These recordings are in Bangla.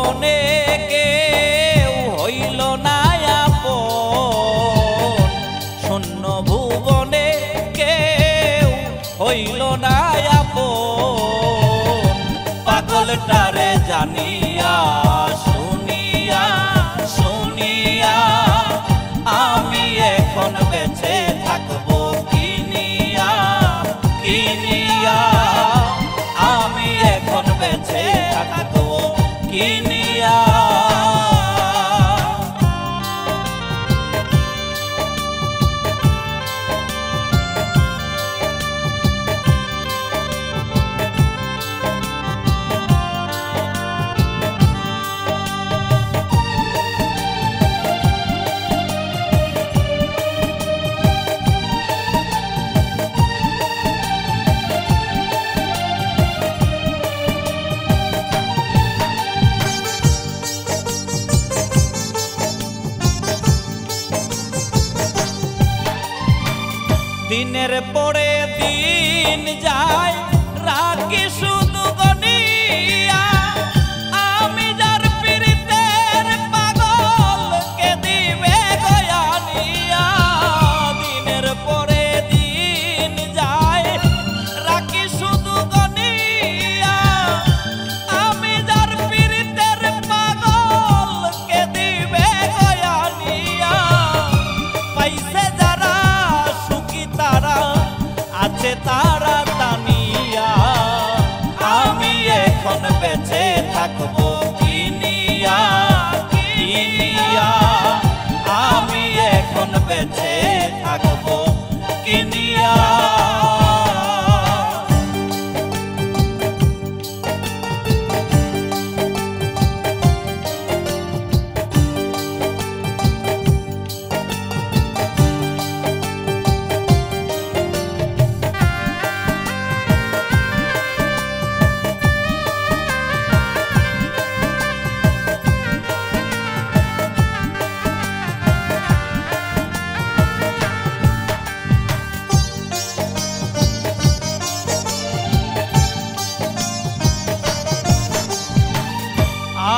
ভুবনে কেউ হইল না আপন, শূন্য ভুবনে কেউ হইল না আপন। পাগলটারে জানিয়া শুনিয়া শুনিয়া আমি এখন বেঁচে থাকবো কিনিয়া কিনিয়া, আমি এখন বেঁচে থাকবো কিনিয়া। দিনের পরে দিন যায় রাখি শুধু গনিয়া, আমি যার পীড়িতের পাগল কে দিবে গয়ানিয়া। দিনের পরে দিন যায় রাখি শুধু গনিয়া, আমি যার পীড়িতের পাগল কে দিবে গয়ানিয়া। পাইছে যারা তারা আছে তারা তানিয়া, আমি এখন বেঁচে থাকবো কিনিয়া কিনিয়া, আমি এখন বেঁচে থাকবো কিনিয়া।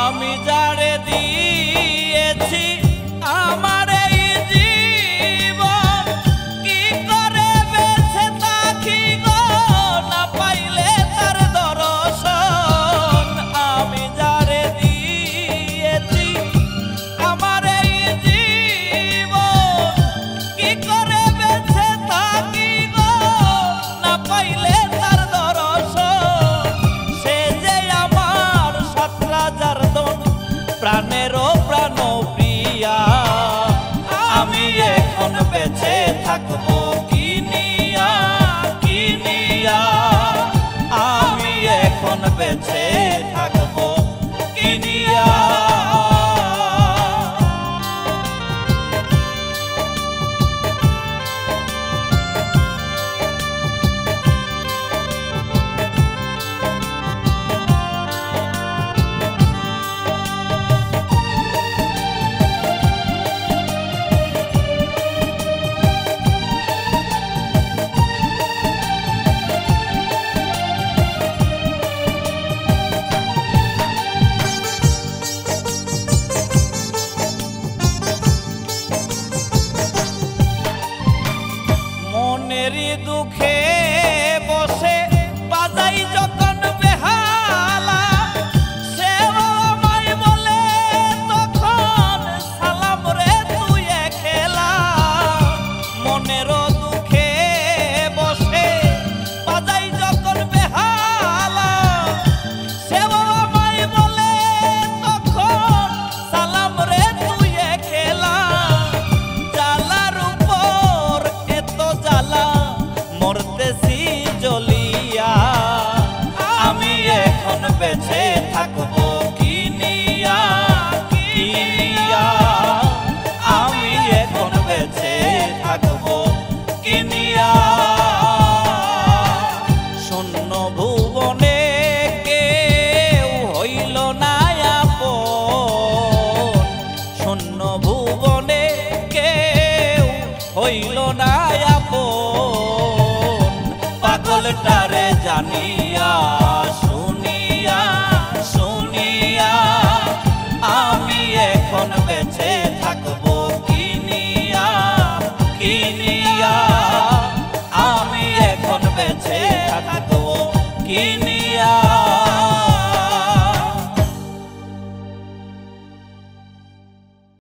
আমি যারে দিয়েছি আমার এই জীবন, কি করে বেঁচে থাকি গো না পাইলে তার দর্শন। আমি যারে দিয়েছি আমার এই জীবন, কি করে বেঁচে থাকি গো না পাইলে তার দর্শন। সে যে আমার সাতরাজার প্রাণেরও প্রাণ প্রিয়া, আমি এখন বেঁচে থাকবো কিনিয়া কিনিয়া, আমি এখন বেঁচে থাকবো কিনিয়া। মনেরই দুঃখে বসে বাজাই যখন বেহালা, সেও আমায় বলে তখন সালাম রে তুই একলা। মনেরও দুঃখে বসে বাজাই যখন বেহালা, সেও আমায় বলে তখন সালাম রে তুই একলা। জ্বালার উপর এত জ্বালা মরতেছি জ্বলিয়া, আমি এখন বেঁচে থাকবো কিনিয়া কিনিয়া, আমি এখন বেঁচে থাকবো কিনিয়া। শূন্য ভুবনে কেউ হইল না আপন, শূন্য ভুবনে কেউ হইল না আপন। পাগলটারে জানিয়া শুনিয়া শুনিয়া বিহীন